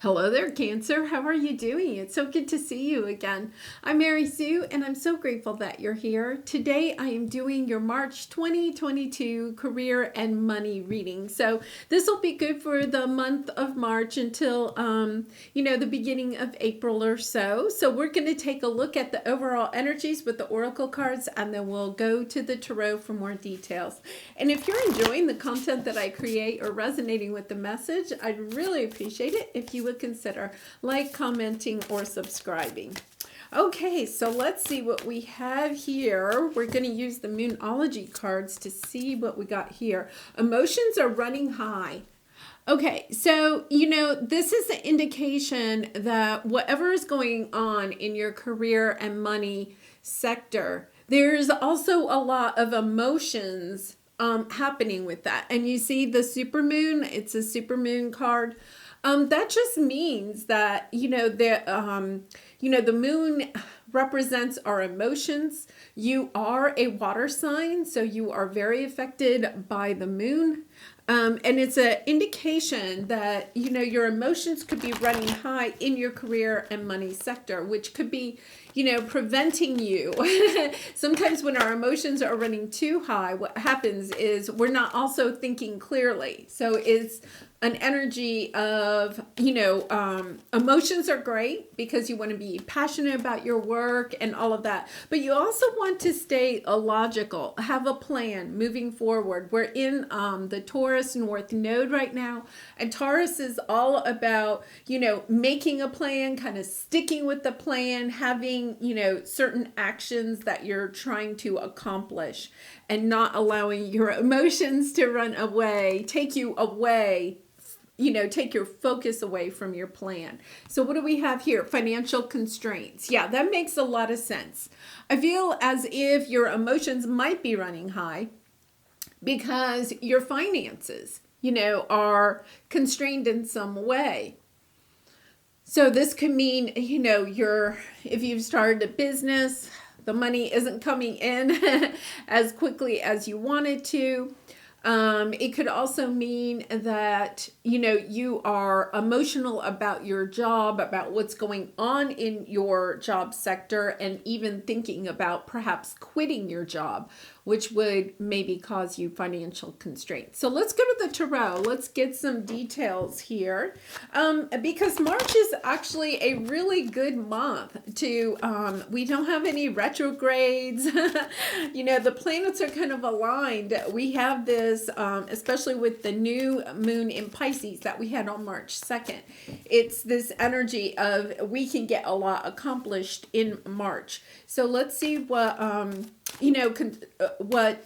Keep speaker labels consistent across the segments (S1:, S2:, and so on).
S1: Hello there, Cancer. How are you doing? It's so good to see you again. I'm Mary Sue, and I'm so grateful that you're here. Today, I am doing your March 2022 career and money reading. So this will be good for the month of March until, the beginning of April or so. So we're going to take a look at the overall energies with the oracle cards, and then we'll go to the tarot for more details. And if you're enjoying the content that I create or resonating with the message, I'd really appreciate it if you would consider like, commenting, or subscribing. Okay, so let's see what we have here. We're going to use the Moonology cards to see what we got here. Emotions are running high. Okay, so, this is an indication that whatever is going on in your career and money sector, there's also a lot of emotions happening with that. And you see the supermoon, it's a supermoon card. That just means that, the moon represents our emotions. You are a water sign, so you are very affected by the moon. And it's an indication that, your emotions could be running high in your career and money sector, which could be, preventing you. Sometimes when our emotions are running too high, what happens is we're not also thinking clearly. So it's an energy of, emotions are great because you want to be passionate about your work and all of that. But you also want to stay logical, have a plan moving forward. We're in the Taurus North Node right now. And Taurus is all about, making a plan, kind of sticking with the plan, having, certain actions that you're trying to accomplish and not allowing your emotions to run away, take you away, take your focus away from your plan. So what do we have here? Financial constraints. Yeah, that makes a lot of sense. I feel as if your emotions might be running high because your finances, are constrained in some way. So this could mean, if you've started a business, the money isn't coming in as quickly as you wanted to. It could also mean that, you are emotional about your job, about what's going on in your job sector, and even thinking about perhaps quitting your job, which would maybe cause you financial constraints. So let's go to the tarot. Let's get some details here. Because March is actually a really good month to, we don't have any retrogrades. The planets are kind of aligned. We have this, especially with the new moon in Pisces that we had on March 2nd. It's this energy of we can get a lot accomplished in March. So let's see what, what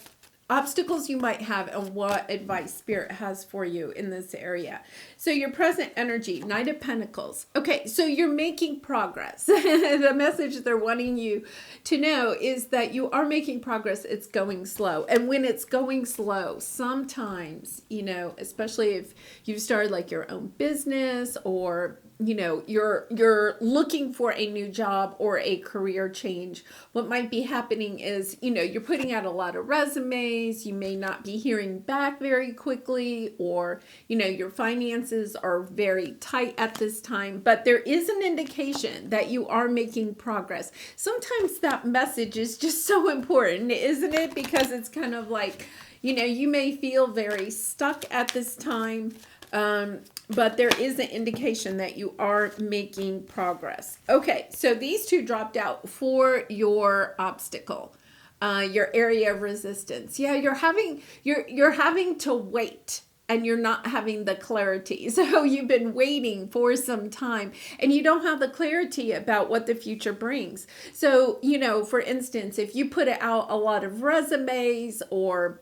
S1: obstacles you might have and what advice Spirit has for you in this area. So your present energy, Knight of Pentacles. Okay, so you're making progress. The message they're wanting you to know is that you are making progress. It's going slow. And when it's going slow, sometimes, especially if you've started like your own business or you're looking for a new job or a career change, what might be happening is, you're putting out a lot of resumes, you may not be hearing back very quickly, or, your finances are very tight at this time, but there is an indication that you are making progress. Sometimes that message is just so important, isn't it? Because it's kind of like, you may feel very stuck at this time, but there is an indication that you are making progress. Okay, so these two dropped out for your obstacle, your area of resistance. Yeah, you're having to wait, and you're not having the clarity. So you've been waiting for some time and you don't have the clarity about what the future brings. So, for instance, if you put out a lot of resumes, or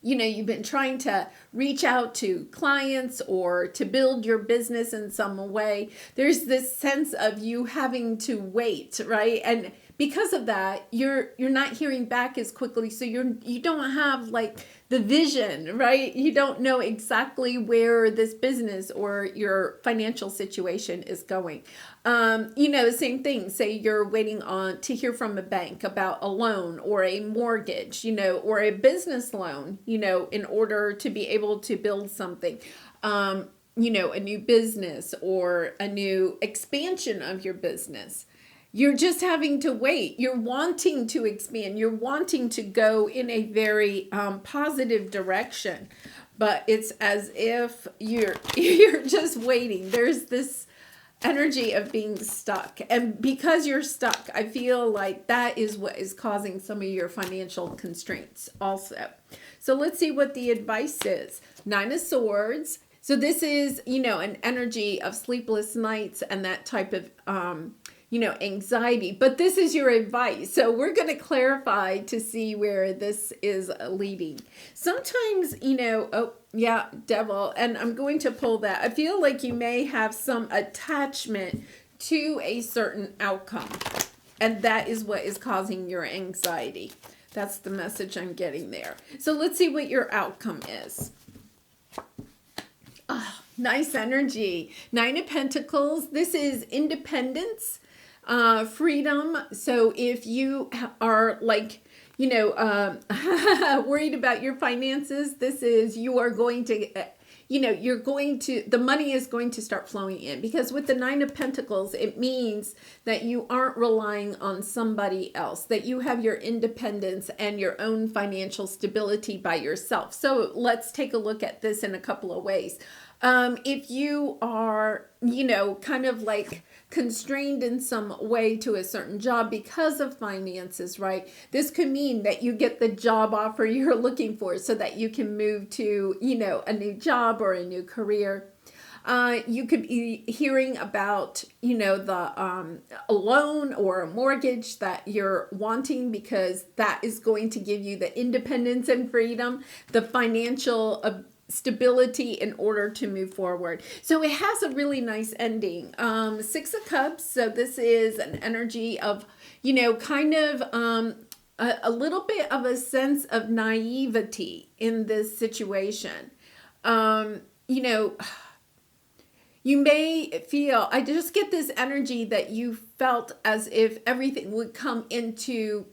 S1: you've been trying to reach out to clients or to build your business in some way, there's this sense of you having to wait, right? And because of that, you're not hearing back as quickly. So you don't have like the vision, right? You don't know exactly where this business or your financial situation is going. The same thing, say you're waiting on to hear from a bank about a loan or a mortgage, or a business loan, in order to be able to build something. a new business or a new expansion of your business. You're just having to wait. You're wanting to expand. You're wanting to go in a very positive direction, but it's as if you're just waiting. There's this energy of being stuck, and because you're stuck, I feel like that is what is causing some of your financial constraints also. So let's see what the advice is. 9 of Swords. So this is, an energy of sleepless nights and that type of, anxiety. But this is your advice. So we're going to clarify to see where this is leading. Sometimes, oh, yeah, devil. And I'm going to pull that. I feel like you may have some attachment to a certain outcome. And that is what is causing your anxiety. That's the message I'm getting there. So let's see what your outcome is. Oh, nice energy. 9 of Pentacles. This is independence, freedom. So if you are like, worried about your finances, this is, you are going to, the money is going to start flowing in, because with the 9 of Pentacles, it means that you aren't relying on somebody else, that you have your independence and your own financial stability by yourself. So let's take a look at this in a couple of ways. If you are, kind of like constrained in some way to a certain job because of finances, right? This could mean that you get the job offer you're looking for so that you can move to, a new job or a new career. You could be hearing about, the a loan or a mortgage that you're wanting, because that is going to give you the independence and freedom, the financial stability in order to move forward. So it has a really nice ending. 6 of Cups. So this is an energy of, kind of a little bit of a sense of naivety in this situation. You may feel, I just get this energy that you felt as if everything would come into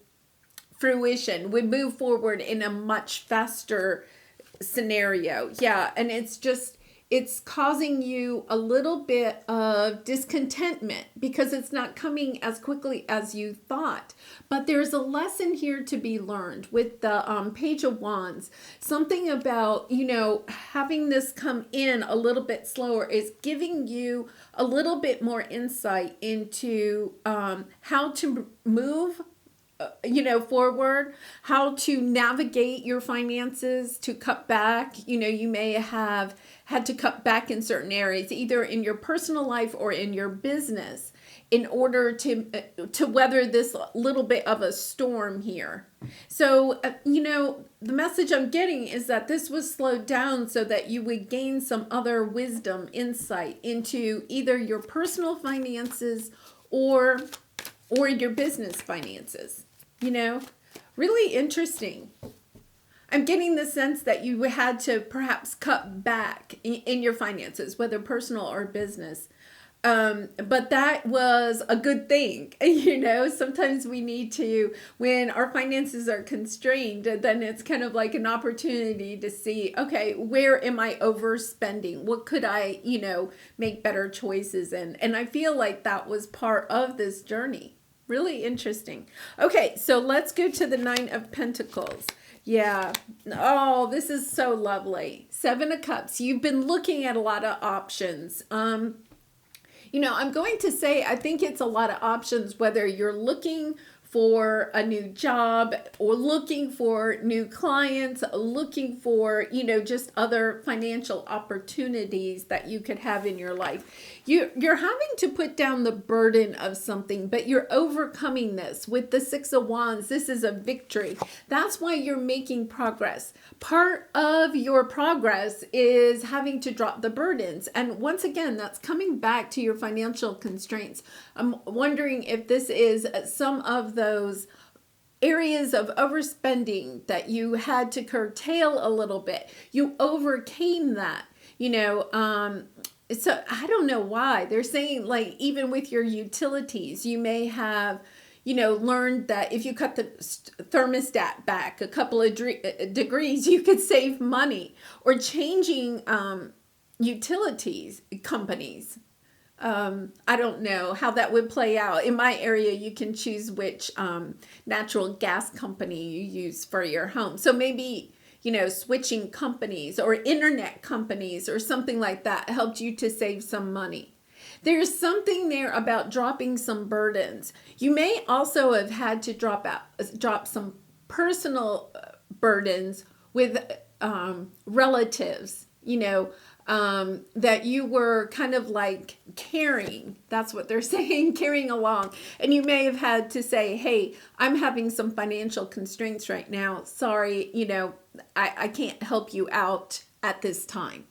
S1: fruition, would move forward in a much faster scenario. Yeah. And it's causing you a little bit of discontentment because it's not coming as quickly as you thought. But there's a lesson here to be learned with the Page of Wands. Something about, having this come in a little bit slower is giving you a little bit more insight into how to move forward, how to navigate your finances, to cut back. You may have had to cut back in certain areas, either in your personal life or in your business, in order to weather this little bit of a storm here. So, the message I'm getting is that this was slowed down so that you would gain some other wisdom, insight into either your personal finances or your business finances. Really interesting. I'm getting the sense that you had to perhaps cut back in your finances, whether personal or business. But that was a good thing. Sometimes we need to, when our finances are constrained, then it's kind of like an opportunity to see, okay, where am I overspending? What could I, make better choices in? And I feel like that was part of this journey. Really interesting. Okay, so let's go to the 9 of Pentacles. Yeah. Oh, this is so lovely. 7 of Cups. You've been looking at a lot of options. I'm going to say, I think it's a lot of options, whether you're looking for a new job or looking for new clients, looking for, just other financial opportunities that you could have in your life. You're having to put down the burden of something, but you're overcoming this with the 6 of Wands. This is a victory. That's why you're making progress. Part of your progress is having to drop the burdens. And once again, that's coming back to your financial constraints. I'm wondering if this is some of those areas of overspending that you had to curtail a little bit. You overcame that, So I don't know why. They're saying, like, even with your utilities, you may have, learned that if you cut the thermostat back a couple of degrees, you could save money. Or changing, utilities companies. I don't know how that would play out. In my area, you can choose which natural gas company you use for your home. So maybe, switching companies or internet companies or something like that helped you to save some money. There's something there about dropping some burdens. You may also have had to drop some personal burdens with relatives, that you were kind of like carrying. That's what they're saying, carrying along. And you may have had to say, hey, I'm having some financial constraints right now. Sorry, I can't help you out at this time.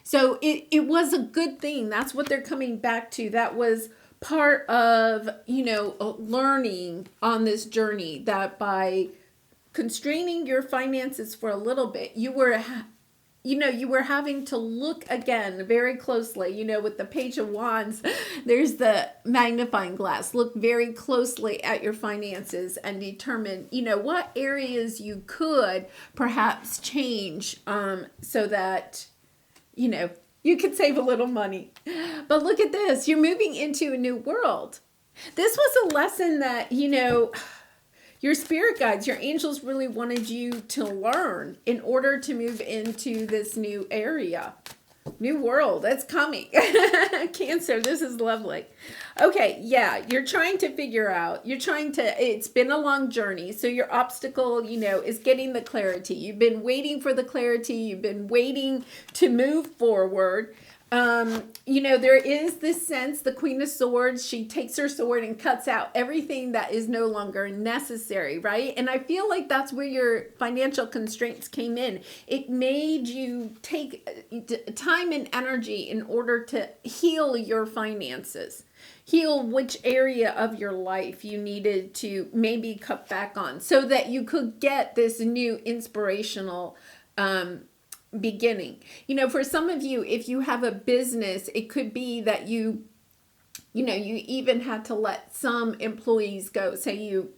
S1: So it was a good thing. That's what they're coming back to. That was part of, learning on this journey, that by constraining your finances for a little bit, you were having to look again very closely, with the Page of Wands, there's the magnifying glass. Look very closely at your finances and determine, what areas you could perhaps change so that, you could save a little money. But look at this. You're moving into a new world. This was a lesson that, your spirit guides, your angels really wanted you to learn in order to move into this new area. New world, that's coming. Cancer, this is lovely. Okay, yeah, you're trying to figure out, it's been a long journey. So your obstacle, is getting the clarity. You've been waiting for the clarity. You've been waiting to move forward. There is this sense, the Queen of Swords, she takes her sword and cuts out everything that is no longer necessary, right? And I feel like that's where your financial constraints came in. It made you take time and energy in order to heal your finances, heal which area of your life you needed to maybe cut back on so that you could get this new inspirational beginning. For some of you, if you have a business, it could be that you even had to let some employees go. Say you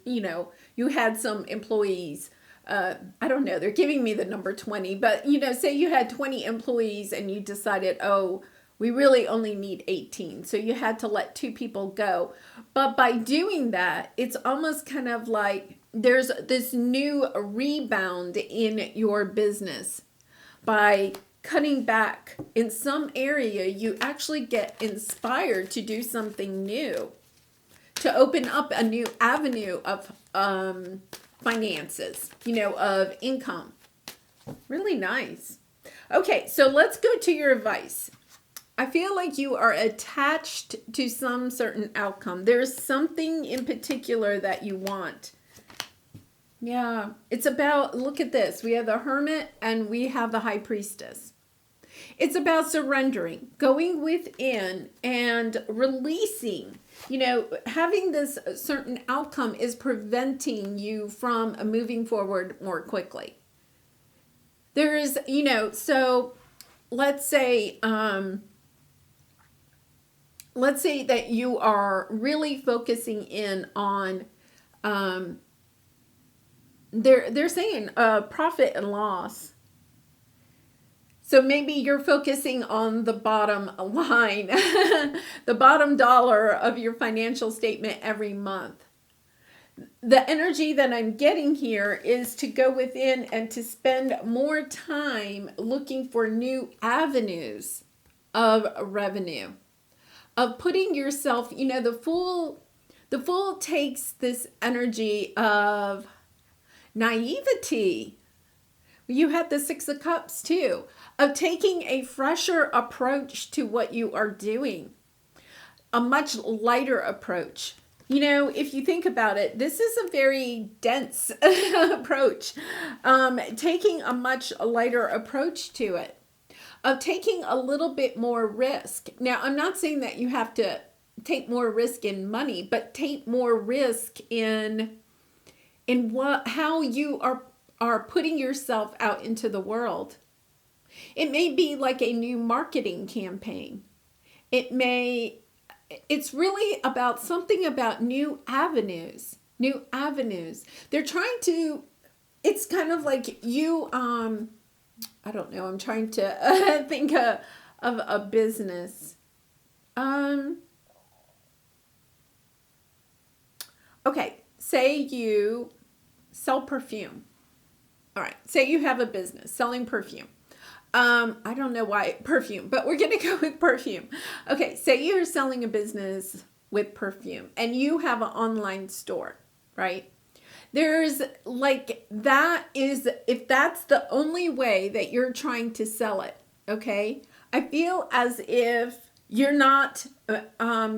S1: had some employees, I don't know, they're giving me the number 20, but say you had 20 employees and you decided, oh, we really only need 18. So you had to let 2 people go. But by doing that, it's almost kind of like there's this new rebound in your business. By cutting back in some area, you actually get inspired to do something new, to open up a new avenue of finances, of income. Really nice. Okay, so let's go to your advice. I feel like you are attached to some certain outcome. There's something in particular that you want. Yeah, it's about, look at this. We have the Hermit and we have the High Priestess. It's about surrendering, going within and releasing. Having this certain outcome is preventing you from moving forward more quickly. There is, so let's say that you are really focusing in on, they're saying profit and loss. So maybe you're focusing on the bottom line, the bottom dollar of your financial statement every month. The energy that I'm getting here is to go within and to spend more time looking for new avenues of revenue, of putting yourself, the Fool takes this energy of naivety. You have the Six of Cups too, of taking a fresher approach to what you are doing, a much lighter approach. If you think about it, this is a very dense approach, taking a much lighter approach to it, of taking a little bit more risk. Now, I'm not saying that you have to take more risk in money, but take more risk in how you are putting yourself out into the world. It may be like a new marketing campaign. It's really about something about new avenues. They're trying to, it's kind of like you, I don't know, I'm trying to think of a business. Okay, say you sell perfume. All right, say you have a business selling perfume. I don't know why perfume, but we're going to go with perfume. Okay, say you're selling a business with perfume and you have an online store, right? There's like, that is, if that's the only way that you're trying to sell it, okay? I feel as if you're not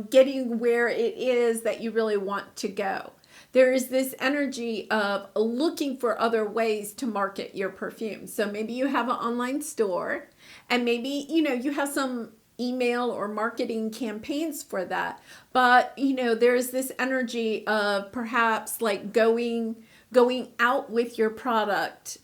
S1: getting where it is that you really want to go. There is this energy of looking for other ways to market your perfume. So maybe you have an online store and maybe, you have some email or marketing campaigns for that. But, there's this energy of perhaps like going out with your product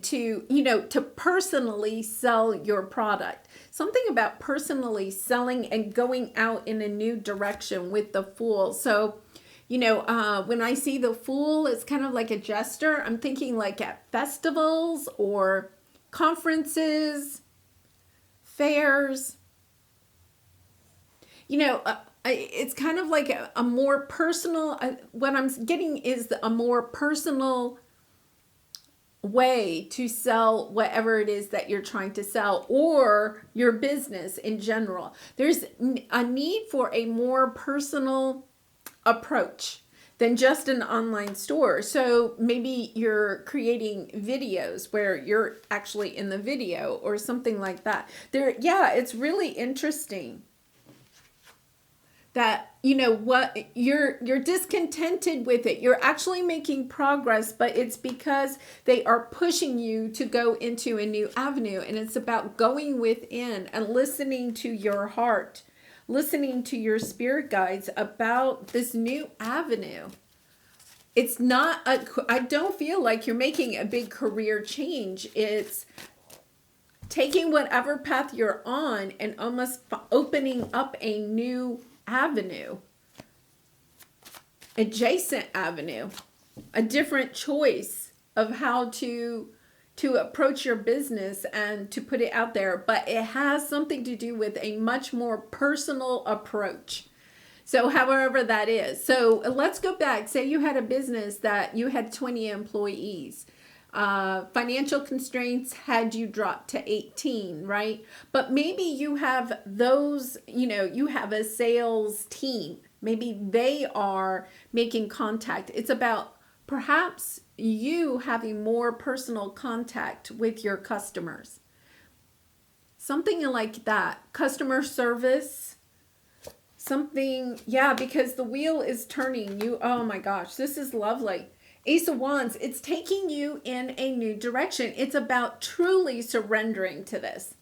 S1: to personally sell your product. Something about personally selling and going out in a new direction with the Fool. So, when I see the Fool, it's kind of like a jester. I'm thinking like at festivals or conferences, fairs. It's kind of like a more personal, what I'm getting is a more personal way to sell whatever it is that you're trying to sell, or your business in general. There's a need for a more personal approach than just an online store. So maybe you're creating videos where you're actually in the video or something like that. It's really interesting that what you're discontented with it. You're actually making progress, but it's because they are pushing you to go into a new avenue, and it's about going within and listening to your heart, listening to your spirit guides about this new avenue. It's not I don't feel like you're making a big career change. It's taking whatever path you're on and almost opening up a new avenue, adjacent avenue, a different choice of how to approach your business and to put it out there. But it has something to do with a much more personal approach. So however that is. So let's go back. Say you had a business that you had 20 employees. Financial constraints had you drop to 18, right? But maybe you have those, you have a sales team. Maybe they are making contact. It's about perhaps you having more personal contact with your customers. Something like that. Customer service. Something, because the wheel is turning. Oh my gosh, this is lovely. Ace of Wands, it's taking you in a new direction. It's about truly surrendering to this.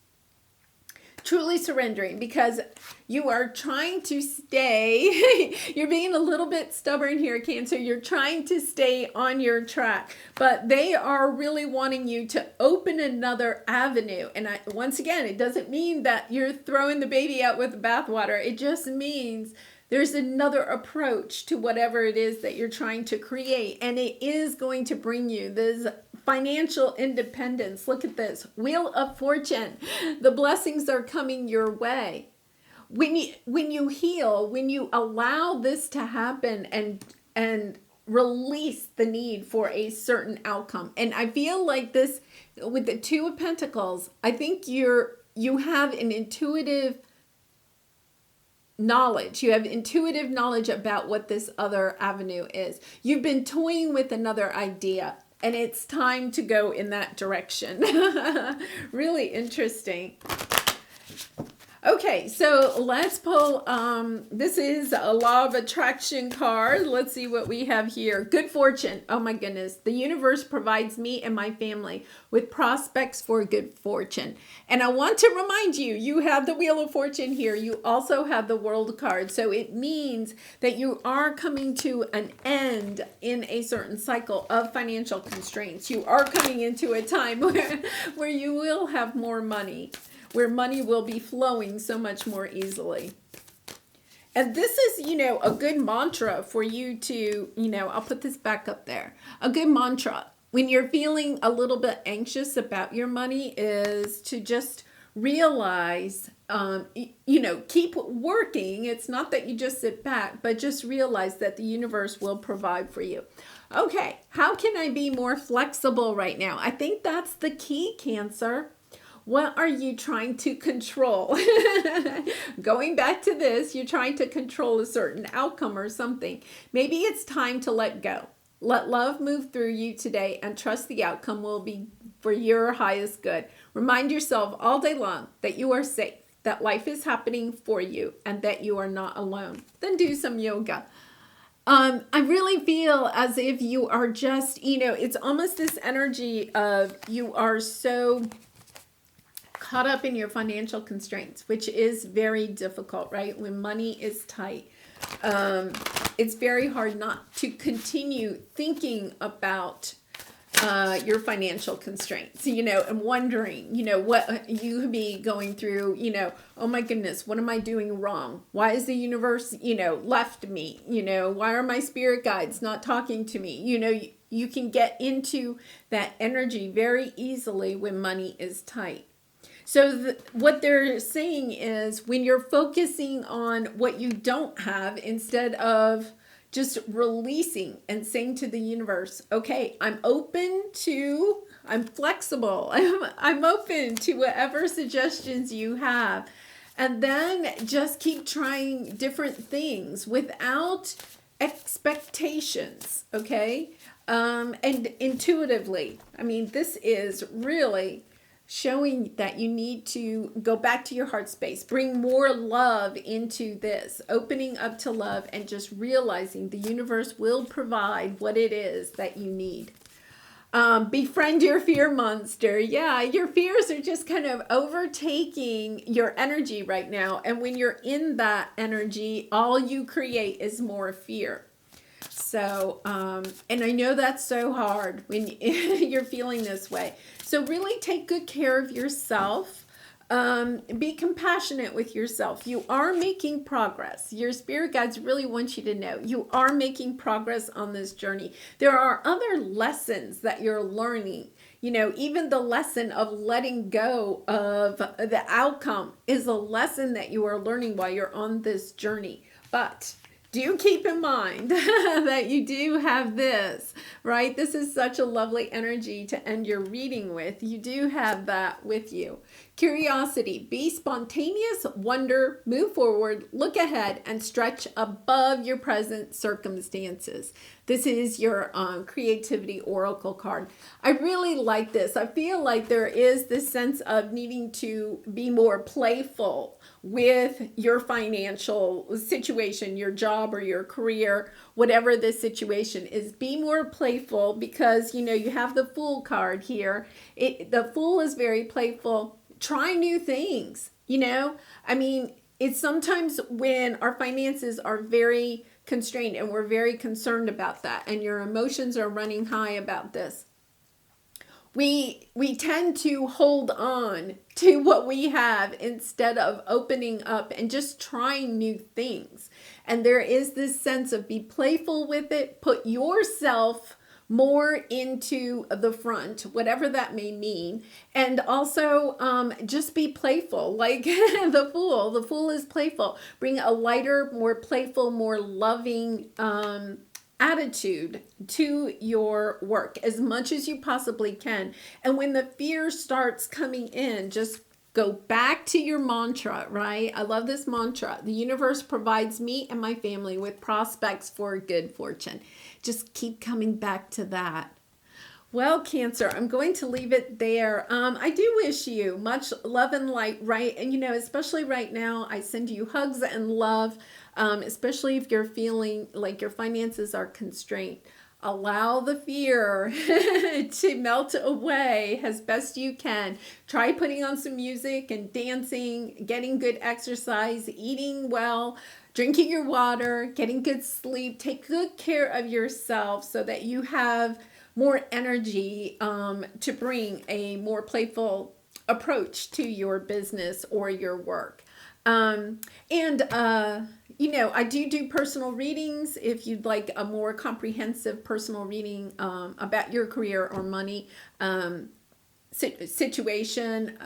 S1: Truly surrendering, because you are trying to stay, you're being a little bit stubborn here, Cancer. You're trying to stay on your track, but they are really wanting you to open another avenue. And once again, it doesn't mean that you're throwing the baby out with the bathwater. It just means there's another approach to whatever it is that you're trying to create. And it is going to bring you this financial independence. Look at this. Wheel of Fortune. The blessings are coming your way. When you heal, when you allow this to happen and release the need for a certain outcome. And I feel like this with the Two of Pentacles, I think you have an intuitive knowledge. You have intuitive knowledge about what this other avenue is. You've been toying with another idea, and it's time to go in that direction. Really interesting. Okay, so let's pull, this is a Law of Attraction card. Let's see what we have here. Good fortune. Oh my goodness. The universe provides me and my family with prospects for good fortune. And I want to remind you, you have the Wheel of Fortune here. You also have the World card. So it means that you are coming to an end in a certain cycle of financial constraints. You are coming into a time where you will have more money, where money will be flowing so much more easily. And this is, a good mantra for you to, I'll put this back up there. A good mantra when you're feeling a little bit anxious about your money is to just realize, keep working. It's not that you just sit back, but just realize that the universe will provide for you. Okay, how can I be more flexible right now? I think that's the key, Cancer. What are you trying to control? Going back to this, you're trying to control a certain outcome or something. Maybe it's time to let go. Let love move through you today and trust the outcome will be for your highest good. Remind yourself all day long that you are safe, that life is happening for you, and that you are not alone. Then do some yoga. I really feel as if you are just, it's almost this energy of you are so caught up in your financial constraints, which is very difficult, right? When money is tight. It's very hard not to continue thinking about your financial constraints, and wondering, what you could be going through, oh my goodness, what am I doing wrong? Why is the universe, left me? Why are my spirit guides not talking to me? You can get into that energy very easily when money is tight. So what they're saying is when you're focusing on what you don't have instead of just releasing and saying to the universe, okay, I'm flexible. I'm open to whatever suggestions you have. And then just keep trying different things without expectations, okay? And intuitively. I mean, this is really showing that you need to go back to your heart space, bring more love into this, opening up to love and just realizing the universe will provide what it is that you need. Befriend your fear monster. Yeah, your fears are just kind of overtaking your energy right now. And when you're in that energy, all you create is more fear. So, and I know that's so hard when you're feeling this way. So really take good care of yourself. Be compassionate with yourself. You are making progress. Your spirit guides really want you to know you are making progress on this journey. There are other lessons that you're learning. Even the lesson of letting go of the outcome is a lesson that you are learning while you're on this journey. But do keep in mind that you do have this, right? This is such a lovely energy to end your reading with. You do have that with you. Curiosity, be spontaneous, wonder, move forward, look ahead, and stretch above your present circumstances. This is your creativity oracle card. I really like this. I feel like there is this sense of needing to be more playful with your financial situation, your job or your career, whatever the situation is. Be more playful because, you have the Fool card here. The Fool is very playful. Try new things, I mean, it's sometimes when our finances are very constrained and we're very concerned about that and your emotions are running high about this. We tend to hold on to what we have instead of opening up and just trying new things. And there is this sense of be playful with it, put yourself more into the front, whatever that may mean. And also just be playful, like the Fool. The Fool is playful. Bring a lighter, more playful, more loving attitude to your work as much as you possibly can. And when the fear starts coming in, just go back to your mantra, right? I love this mantra. The universe provides me and my family with prospects for good fortune. Just keep coming back to that. Well, Cancer, I'm going to leave it there. I do wish you much love and light, right? And, especially right now, I send you hugs and love, especially if you're feeling like your finances are constrained. Allow the fear to melt away as best you can. Try putting on some music and dancing, getting good exercise, eating well, drinking your water, getting good sleep. Take good care of yourself so that you have more energy to bring a more playful approach to your business or your work. I do personal readings. If you'd like a more comprehensive personal reading about your career or money, situation.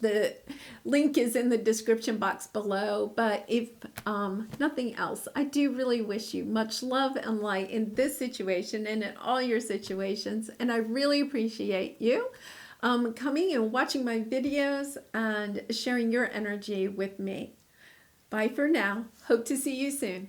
S1: The link is in the description box below. But if nothing else, I do really wish you much love and light in this situation and in all your situations. And I really appreciate you coming and watching my videos and sharing your energy with me. Bye for now. Hope to see you soon.